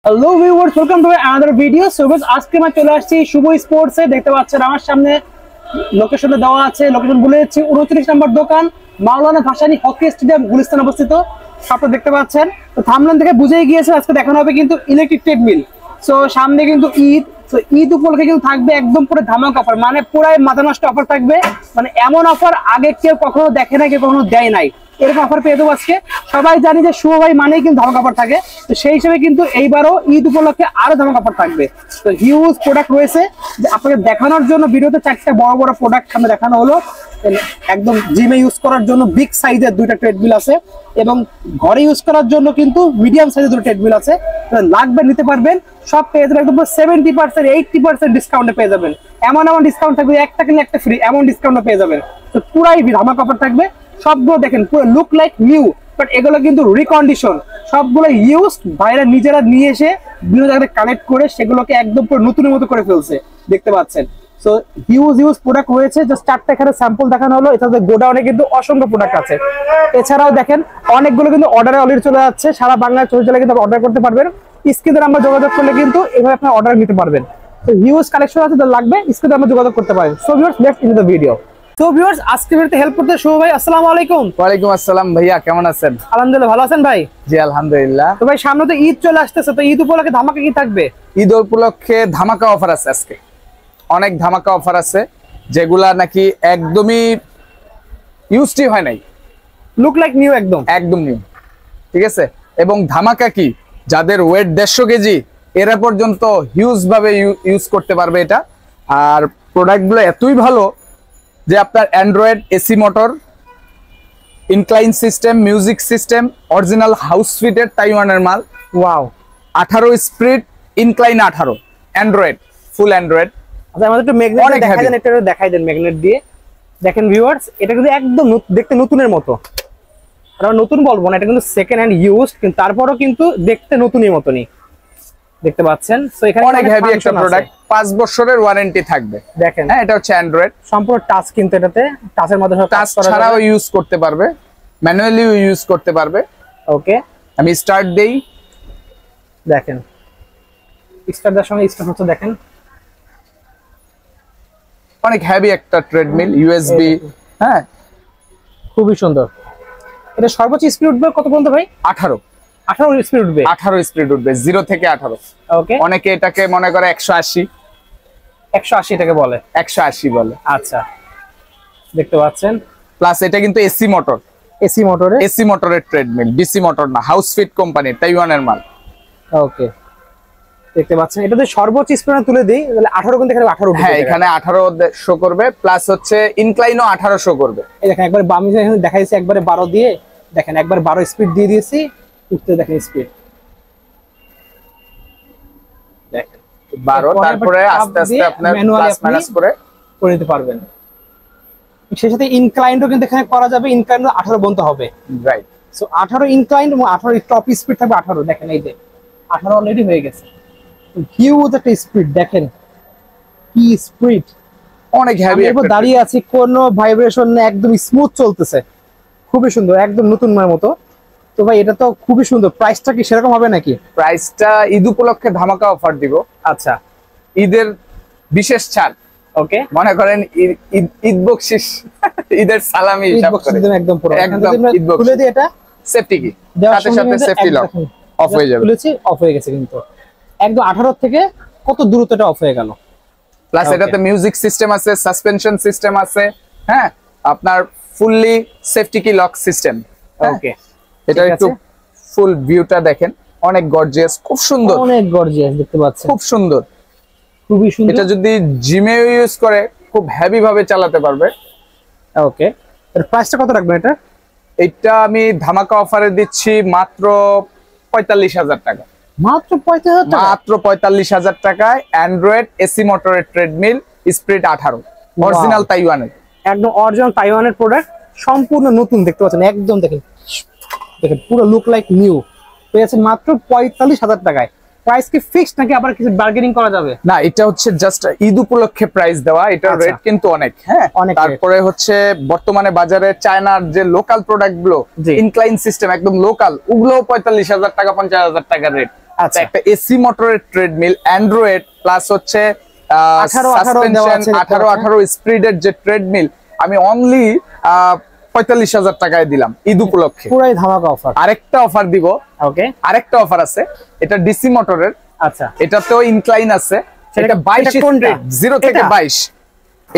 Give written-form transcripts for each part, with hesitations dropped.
Hello viewers, welcome to another video. So guys, আজকে আমরা চলে আসছি শুভ স্পোর্টসে। দেখতে পাচ্ছেন আমার সামনে লোকেশনটা দেওয়া আছে, লোকেশন বলে দিচ্ছি 29 নম্বর দোকান, মাওলানা ভাসানী হকি স্টেডিয়াম, গুলিস্তান অবস্থিত। আপনারা দেখতে পাচ্ছেন, তো থাম্বনেল থেকে বুঝেই গিয়েছে আজকে দেখানো হবে কিন্তু ইলেকট্রিক ট্রেডমিল। সো সামনে কিন্তু ঈদ, তো ঈদ উপলক্ষে কিন্তু থাকবে একদম পুরো ধামাকা অফার, মানে পুরাই মাথা নষ্ট অফার থাকবে। মানে এমন অফার আগে কেউ কখনো দেখে নাই, কেউ কখনো দেয় নাই, এরকম অফার পেয়ে দেবো আজকে। সবাই জানি যে শুভ ভাই মানেই কিন্তু ধামাকা অফার থাকে, তো সেই হিসেবে কিন্তু এইবারও ঈদ উপলক্ষে আরো ধামাকা অফার থাকবে। তো হিউজ প্রোডাক্ট রয়েছে যে আপনাকে দেখানোর জন্য ভিডিওতে চারটে বড় বড় প্রোডাক্ট সামনে দেখানো হলো। একদম জিমে ইউজ করার জন্য বিগ সাইজের দুইটা ট্রেডমিল আছে, এবং ঘরে ইউজ করার জন্য কিন্তু মিডিয়াম সাইজের দুটো ট্রেডমিল আছে। লাগবে নিতে পারবেন, সব পেয়ে যাবেন একদম 70% 80% ডিসকাউন্টে পেয়ে যাবেন। এমন ডিসকাউন্ট থাকবে, একটা কিনলে একটা ফ্রি, এমন ডিসকাউন্টে পেয়ে যাবেন। তো পুরাই ধামাকা অফার থাকবে। সবগুলো দেখেন পুরো লুক লাইক নিউ, বাট এগুলো কিন্তু রিকন্ডিশন, সবগুলো ইউজড। ভাইরা নিজেরা নিয়ে এসে বিভিন্ন জায়গায় কানেক্ট করে সেগুলোকে একদম পুরো নতুনের মতো করে ফেলছে, দেখতে পাচ্ছেন। সো হিউজ প্রোডাক্ট রয়েছে, জাস্ট চারটা এখানে স্যাম্পল দেখানো হলো। এটাতে গোডাউনে কিন্তু অসংখ্য প্রোডাক্ট আছে। এছাড়াও দেখেন অনেকগুলো কিন্তু অর্ডারে অলরেডি চলে যাচ্ছে, সারা বাংলায় চলে কিন্তু অর্ডার করতে পারবেন। স্ক্রিনে আমরা যোগাযোগ করলে কিন্তু এভাবে আপনার অর্ডার নিতে পারবেন। তো হিউজ কালেকশন আছে, যা লাগবে স্ক্রিনে আমরা যোগাযোগ করতে পারেন। So viewers, let's into the video. তো ভিউয়ার্স, আজকে ভিডিওতে হেল্প করতে শুভ ভাই, আসসালামু আলাইকুম। ওয়ালাইকুম আসসালাম ভাইয়া, কেমন আছেন? আলহামদুলিল্লাহ, ভালো আছেন ভাই? জি আলহামদুলিল্লাহ। তো ভাই সামনে তো ঈদ চলে আসতেছে, তো ঈদ উপলক্ষে ধামাকা কি থাকবে? ঈদ উপলক্ষে ধামাকা অফার আছে আজকে, অনেক ধামাকা অফার আছে যেগুলা নাকি একদমই ইউজড হয় নাই, লুক লাইক নিউ, একদম নিউ, ঠিক আছে। এবং ধামাকা কি, যাদের ওয়েট 150 কেজি এরা পর্যন্ত হিউজ ভাবে ইউজ করতে পারবে এটা। আর প্রোডাক্টগুলো এতই ভালো যে আপনার Android AC motor, incline system, music system, original house fitted তাইওয়ানের মাল। ওয়াও, 18 স্পিড ইনক্লাইন, 18 অ্যান্ড্রয়েড, ফুল অ্যান্ড্রয়েড। আচ্ছা, আমাদের একটু ম্যাগনেট দেখাই দেন, একটু দেখাই দেন ম্যাগনেট দিয়ে। দেখেন ভিউয়ার্স, এটা কিন্তু একদম দেখতে নতুনের মতো। আর নতুন বলবো না, এটা কিন্তু সেকেন্ড হ্যান্ড ইউজড, কিন্তু তারপরও কিন্তু দেখতে নতুনের মতনই, দেখতে পাচ্ছেন। সো এখানে অনেক হেভি একটা প্রোডাক্ট, 5 বছরের ওয়ারেন্টি থাকবে। দেখেন, হ্যাঁ, এটা হচ্ছে অ্যান্ড্রয়েড, সম্পূর্ণ টাচ, কিন্তু এটাতে টাচের মাধ্যমে টাচ ছাড়াও ইউজ করতে পারবে, ম্যানুয়ালিও ইউজ করতে পারবে। ওকে, আমি স্টার্ট দেই। দেখেন স্টার্ট দেওয়ার সঙ্গে স্টার্ট হচ্ছে, দেখেন অনেক হেভি একটা ট্রেডমিল, ইউএসবি। হ্যাঁ, খুবই সুন্দর। এটা সর্বোচ্চ স্পিড উঠবে কত পর্যন্ত ভাই? 18 স্পিড উঠবে, 18 স্পিড উঠবে, 0 থেকে 18। ওকে, অনেকে এটাকে মনে করে 180 এটাকে বলে, 180 বলে। আচ্ছা, দেখতে পাচ্ছেন। প্লাস এটা কিন্তু এসি মোটর, এসি মোটরের ট্রেডমিল, ডিসি মোটর না, হাউস ফিট কোম্পানি, তাইওয়ানের মাল। ওকে, দেখতে পাচ্ছেন। এটাতে সর্বোচ্চ স্পিড তুলে দিই তাহলে 18, কিন্তু এখানে 18 উঠবে। হ্যাঁ, এখানে 18 শো করবে, প্লাস হচ্ছে ইনক্লাইনও 18 শো করবে। এই দেখেন, একবার বামে দেখাইছি, একবারে 12 দিয়ে দেখেন, একবার 12 স্পিড দিয়ে দিয়েছি, উঠতে দেখেন স্পিড, দেখেন 12। তারপরে আস্তে আস্তে আপনার প্লাস মাইনাস করে নিতে পারবেন। সেই সাথে ইনক্লাইনও কিন্তু এখানে করা যাবে, ইনক্লাইনও 18 বন্ধ হবে, রাইট। সো 18 ইনক্লাইন এবং 18 টপ স্পিড থাকবে 18। দেখেন এই যে 18 অলরেডি হয়ে গেছে। হিউজ একটা স্পিড, দেখেন কি স্পিড, অনেক হেভি। এরপর দাঁড়িয়ে আছি, কোনো ভাইব্রেশন নেই, একদম স্মুথ চলতেছে, খুবই সুন্দর, একদম নতুন মতো। তো ভাই এটা তো খুবই সুন্দর। প্রাইসটা কি সেরকম হবে নাকি? প্রাইসটা ঈদ উপলক্ষে ধামাকা অফার দিব। আচ্ছা, ঈদের বিশেষ ছাড়। ওকে, মনে করেন ঈদ বকশিস, ঈদের সালামি হিসাব করে একদম পুরো একদম ঈদ বকশিস। খুলে দিই, এটা সেফটি কি, সাথে সাথে সেফটি লক অফ হয়ে যাবে। খুলেছি, অফ হয়ে গেছে, কিন্তু একদম 18 থেকে কত দূরত্ব এটা অফ হয়ে গেল। প্লাস এটাতে মিউজিক সিস্টেম আছে, সাসপেনশন সিস্টেম আছে। হ্যাঁ, আপনার ফুললি সেফটি কি লক সিস্টেম। ওকে, এটা একটু ফুল ভিউটা দেখেন, অনেক গর্জিয়াস, খুব সুন্দর, অনেক গর্জিয়াস, দেখতে পাচ্ছেন, খুব সুন্দর, খুবই সুন্দর। এটা যদি জিমে ইউজ করে খুব হেভি ভাবে চালাতে পারবে। ওকে, এর প্রাইসটা কত রাখবেন এটা? এটা আমি ধামাকা অফারে দিচ্ছি মাত্র 45,000 টাকা। মাত্র 45,000 টাকা? মাত্র 45,000 টাকায় অ্যান্ড্রয়েড এসি মোটরের ট্রেডমিল, স্পিড 18, অরিজিনাল তাইওয়ানের, একদম অরিজিনাল তাইওয়ানের প্রোডাক্ট, সম্পূর্ণ নতুন, দেখতে পাচ্ছেন, একদম দেখেন পুরো লুক লাইক নিউ। পেয়েছেন মাত্র 45,000 টাকায়। প্রাইস কি ফিক্সড নাকি আবার কিছু বার্গেনিং করা যাবে? না, এটা হচ্ছে জাস্ট ঈদ উপলক্ষে প্রাইস দেওয়া, এটার রেট কিন্তু অনেক। হ্যাঁ, তারপরে হচ্ছে বর্তমানে বাজারে চায়নার যে লোকাল প্রোডাক্ট গুলো, ইনক্লাইন সিস্টেম একদম লোকাল, ওগুলো 45,000 টাকা, 50,000 টাকার রেট। আচ্ছা। একটা এসি মোটরের ট্রেডমিল, অ্যান্ড্রয়েড প্লাস হচ্ছে 18 স্পিডের যে ট্রেডমিল, আমি অনলি 45,000 টাকায় দিলাম ঈদ উপলক্ষে। পুরাই ধামাকা অফার। আরেকটা অফার দিব, ওকে, আরেকটা অফার আছে, এটা ডিসি মোটরের। আচ্ছা, এটাতেও ইনক্লাইন আছে, এটা 22 কোনটা? 0 থেকে 22।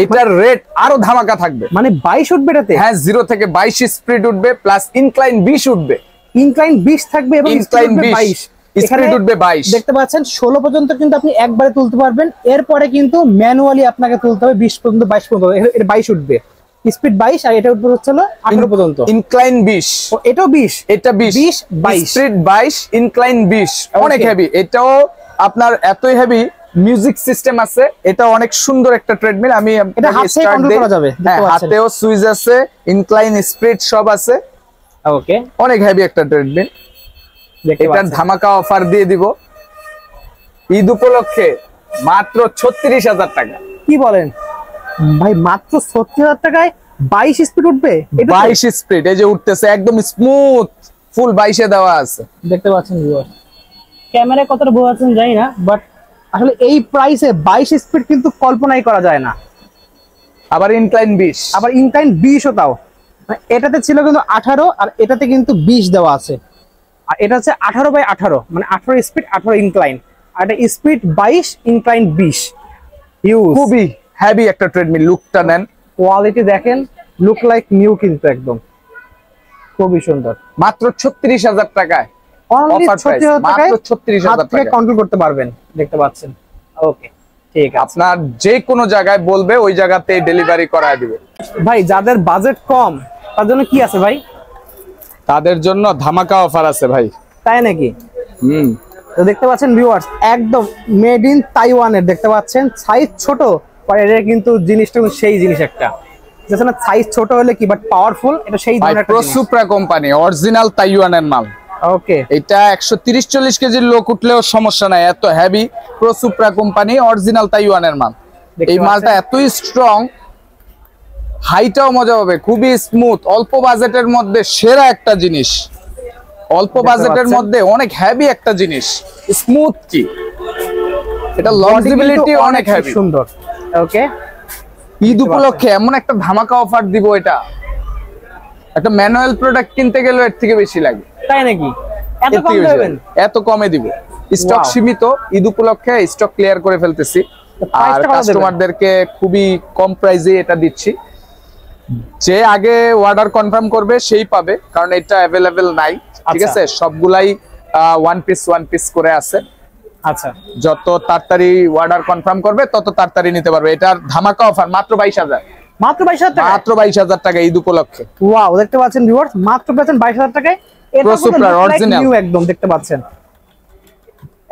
এটার রেট আরো ধামাকা থাকবে, মানে 22 উঠবে এটাতে? হ্যাঁ, 0 থেকে 22 স্পিড উঠবে, প্লাস ইনক্লাইন 20 উঠবে। ইনক্লাইন 20 থাকবে এবং ইনক্লাইন স্পিড 22 এখানে স্পিড উঠবে 22। দেখতে পাচ্ছেন 16 পর্যন্ত কিন্তু আপনি একবারে তুলতে পারবেন, এরপরে কিন্তু ম্যানুয়ালি আপনাকে তুলতে হবে 20 পর্যন্ত, 22 পর্যন্ত। এটা 22 উঠবে, স্পিড 22, আর এটা উঠবে হচ্ছে 18 পর্যন্ত। ইনক্লাইন 20, ও এটাও 20, এটা 20, 22 স্পিড 22, ইনক্লাইন 20, অনেক হেভি। এটাও আপনার এতই হেভি, মিউজিক সিস্টেম আছে। এটা অনেক সুন্দর একটা ট্রেডমিল। আমি এটা হাতে কন্ট্রোল করা যাবে, হ্যাঁ, হাতেও সুইচ আছে, ইনক্লাইন স্পিড সব আছে। ওকে, অনেক হেভি একটা ট্রেডমিল। এটার ধামাকা অফার দিয়ে দিব ঈদ উপলক্ষে মাত্র 36,000 টাকা। কি বলেন ভাই, মাত্র 36,000 টাকায় 22 স্পিড উঠবে? 22 স্পিড, এই যে উঠতেছে একদম স্মুথ, ফুল 22 এ দেওয়া আছে। দেখতে পাচ্ছেন ভিউয়ার্স, ক্যামেরায় কতটা বোঝা যাচ্ছে জানি না, বাট আসলে এই প্রাইসে 22 স্পিড কিন্তু কল্পনাই করা যায় না। আবার ইনক্লাইন 20, আবার ইনক্লাইন 20 ও তাও। এটাতে ছিল কিন্তু 18, আর এটাতে কিন্তু 20 দেওয়া আছে। আর এটা হচ্ছে 18/18, মানে 18 স্পিড 18 ইনক্লাইন, আর এটা স্পিড 22, ইনক্লাইন 20। হিউজ, খুবই হেভি একটা ট্রেডমিল। লুকটা নেন, কোয়ালিটি দেখেন, লুক লাইক নিউ কিন্তু একদম খুবই সুন্দর। মাত্র 36,000 টাকায়, অনলি অফার প্রাইস 36,000 টাকায় মাত্র 36,000 টাকা। কন্ট্রোল করতে পারবেন, দেখতে পাচ্ছেন। ওকে, ঠিক আছে। আপনার যে কোনো জায়গায় বলবে, ওই জায়গাতে ডেলিভারি করায় দিবে। ভাই যাদের বাজেট কম তার জন্য কি আছে ভাই? তাদের জন্য ধামাকা অফার আছে ভাই। তাই নাকি? তো দেখতে পাচ্ছেন ভিউয়ার্স, একদম মেড ইন তাইওয়ানের, দেখতে পাচ্ছেন সাইজ ছোট, আর এটা কিন্তু জিনিসটা সেই জিনিস একটা, যেখানে সাইজ ছোট হলে কি বাট পাওয়ারফুল, এটা সেই ধরনের একটা জিনিস। প্রোসুপ্রা কোম্পানি, অরিজিনাল তাইওয়ানের মাল। ওকে, এটা 130-40 কেজির লোক উঠলেও সমস্যা নাই, এত হেভি। প্রোসুপ্রা কোম্পানি, অরিজিনাল তাইওয়ানের মাল। এই মালটা এতই স্ট্রং, হাইটাও মজা হবে, খুবই স্মুথ, অল্প বাজেটের মধ্যে সেরা একটা জিনিস। অল্প বাজেটের মধ্যে অনেক হেভি একটা জিনিস, স্মুথ কি, এটা লংজিবিলিটি অনেক হেভি, সুন্দর। ওকে, ঈদ উপলক্ষে এমন একটা ধামাকা অফার দিব। এটা একটা ম্যানুয়াল প্রোডাক্ট কিনতে গেলে এর থেকে বেশি লাগে। তাই নাকি? এত কম দেবেন? এত কমে দিব। স্টক সীমিত, ঈদ উপলক্ষে স্টক ক্লিয়ার করে ফেলতেছি, আর কাস্টমারদেরকে খুবই কম প্রাইসে এটা দিচ্ছি। যে আগে অর্ডার কনফার্ম করবে সেই পাবে, কারণ এটা অ্যাভেলেবেল নাই, ঠিক আছে? সবগুলাই ওয়ান পিস করে আছে। আচ্ছা, যত তাড়াতাড়ি অর্ডার কনফার্ম করবে তত তাড়াতাড়ি নিতে পারবে। এটার ধামাকা অফার মাত্র 22,000, মাত্র 22,000 টাকা, মাত্র 22,000 টাকা ঈদ উপলক্ষে। ওয়াও, দেখতে পাচ্ছেন ভিউয়ার্স, মাত্র পেয়েছেন 22,000 টাকায়। এটা পুরো অরিজিনাল নিউ একদম, দেখতে পাচ্ছেন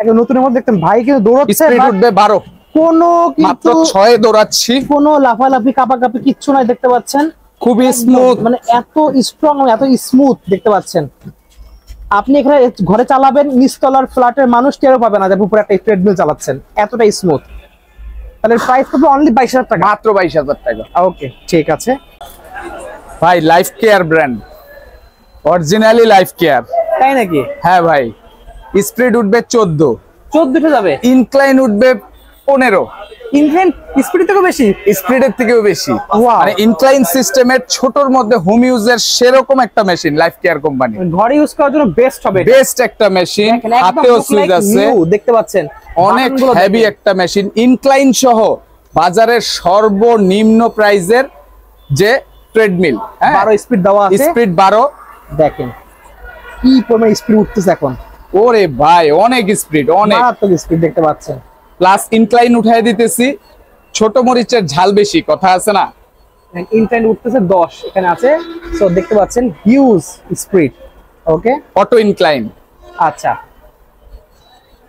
একদম নতুনের মধ্যে। দেখতেন ভাই কিন্তু দৌড়াচ্ছে, স্পিড উঠবে 12, কোনো মাত্র কিন্তু 6 দৌড়াচ্ছি, কোনো লাফালাফি কাপাকাপি কিচ্ছু নাই, দেখতে পাচ্ছেন খুবই স্মুথ, মানে এত স্ট্রং, এত স্মুথ, দেখতে পাচ্ছেন। আপনি এখানে ঘরে চালাবেন, নিচতলার ফ্ল্যাটের মানুষ টেরও পাবে না যে উপরে একটা ট্রেডমিল চালাচ্ছেন, এতটা স্মুথ। তাহলে প্রাইস কত? অনলি 22,000 টাকা, মাত্র 22,000 টাকা। ওকে, ঠিক আছে ভাই, life care brand, originally life care. তাই নাকি? হ্যাঁ ভাই, স্পিড উঠবে 14, 14 যাবে, ইনক্লাইন উঠবে 15, ইনক্লাইন স্পিড থেকে বেশি, স্পিডের থেকেও বেশি। Wow. মানে ইনক্লাইন সিস্টেমের ছোটর মধ্যে হোম ইউজের সেরকম একটা মেশিন লাইফ কেয়ার কোম্পানি, ঘরে ইউজ করার জন্য বেস্ট হবে, বেস্ট একটা মেশিন। হাতেও সুইচ আছে, দেখতে পাচ্ছেন অনেক হেভি একটা মেশিন, ইনক্লাইন সহ বাজারের সর্বনিম্ন প্রাইজের যে ট্রেডমিল। 12 স্পিড দেওয়া আছে, স্পিড 12, দেখেন কি পরিমাণ স্পিড উঠতেছে এখন। ওরে ভাই, অনেক স্পিড, অনেক মারাত্মক স্পিড, দেখতে পাচ্ছেন। প্লাস ইনক্লাইন উঠাই দিতেছি, ছোট মরিচের ঝাল বেশি, কথা আছে না? ইনক্লাইন উঠতেছে 10 এখানে আছে, সো দেখতে পাচ্ছেন হিউজ স্পিড। ওকে, অটো ইনক্লাইন। আচ্ছা,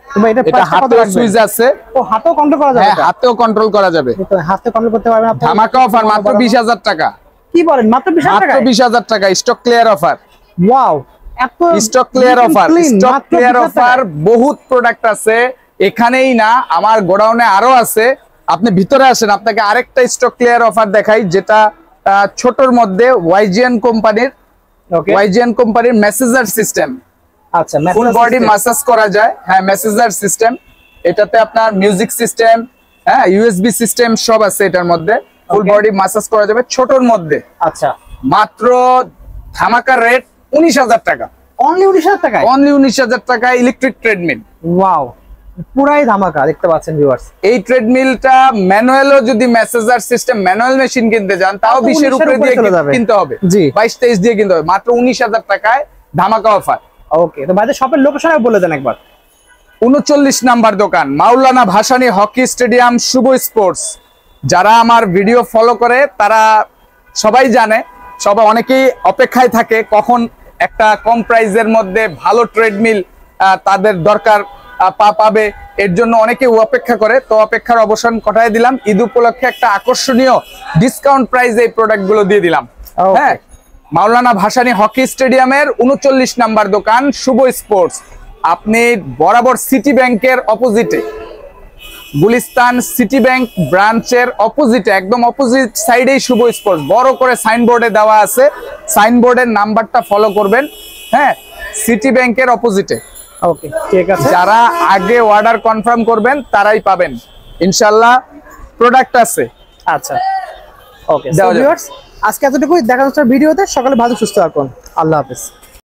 তোমরা এটা হাতেও সুইচ আছে, ও হাতেও কন্ট্রোল করা যাবে? হ্যাঁ, হাতেও কন্ট্রোল করা যাবে। হাতে কন্ট্রোল করতে পারবেন আপনি। ধামাকা অফার মাত্র 20,000 টাকা। কি বলেন, মাত্র 20,000 টাকা? মাত্র 20,000 টাকা, স্টক ক্লিয়ার অফার। ওয়াও, এত stock clear offer, stock clear offer. বহুত প্রোডাক্ট আছে, এখানেই না, আমার গোডাউনে আরো আছে। আপনি ভিতরে আসেন, আপনাকে আরেকটা স্টক ক্লিয়ার অফার দেখাই, যেটা ছোটর মধ্যে ওয়াইজিএন কোম্পানির মেসেজার সিস্টেম। আচ্ছা, ফুল বডি ম্যাসাজ করা যায়। হ্যাঁ, ম্যাসাজার সিস্টেম, এটাতে আপনার মিউজিক সিস্টেম, হ্যাঁ, ইউএসবি সিস্টেম সব আছে এটার মধ্যে। ফুল বডি ম্যাসাজ করা যাবে ছোটর মধ্যে। আচ্ছা, মাত্র ধামাকা রেট 19,000 টাকা। অনলি 19,000 টাকায়? অনলি 19,000 টাকায় ইলেকট্রিক ট্রেডমিল। ওয়াও, পুরাই ধামাকা দেখতে পাচ্ছেন ভিউয়ার্স। এই ট্রেডমিলটা ম্যানুয়ালও যদি মেসেজার সিস্টেম ম্যানুয়াল মেশিন কিনতে যান তাও 20 এর উপরে দিয়ে কিনতে হবে। জি, 22-23 দিয়ে কিনতে হবে। মাত্র 19,000 টাকায় ধামাকা অফার। ওকে, তো ভাইদের শপের লোকেশন বলে দেন একবার। 39 নাম্বার দোকান, মাওলানা ভাসানী হকি স্টেডিয়াম, শুভ স্পোর্টস। যারা আমার ভিডিও ফলো করে তারা সবাই জানে, সবাই অনেকেই অপেক্ষায় থাকে কখন একটা কম প্রাইসের মধ্যে ভালো ট্রেডমিল তাদের দরকার পাবে। এর জন্য অনেকে অপেক্ষা করে, তো অপেক্ষার অবসান ঘটায় দিলাম। ঈদ উপলক্ষে একটা আকর্ষণীয় ডিসকাউন্ট প্রাইসে এই প্রোডাক্টগুলো দিয়ে দিলাম। হ্যাঁ, মাওলানা ভাসানী হকি স্টেডিয়ামের 39 নাম্বার দোকান, শুভ স্পোর্টস। আপনি বরাবর সিটি ব্যাংকের অপোজিটে, গুলিস্তান সিটি ব্যাংক ব্রাঞ্চের অপোজিটে, একদম অপোজিট সাইডেই শুভ স্পোর্টস বড় করে সাইনবোর্ডে দেওয়া আছে। সাইনবোর্ডের নাম্বারটা ফলো করবেন। হ্যাঁ, সিটি ব্যাংকের অপোজিটে। ওকে, ঠিক আছে। যারা আগে অর্ডার কনফার্ম করবেন তারাই পাবেন ইনশাআল্লাহ, প্রোডাক্ট আছে। আচ্ছা, ওকে, সো ভিউয়ার্স আজকে এতটুকুই। দেখা হচ্ছে ভিডিওতে। সকালে ভালো সুস্থ থাকুন। আল্লাহ হাফেজ।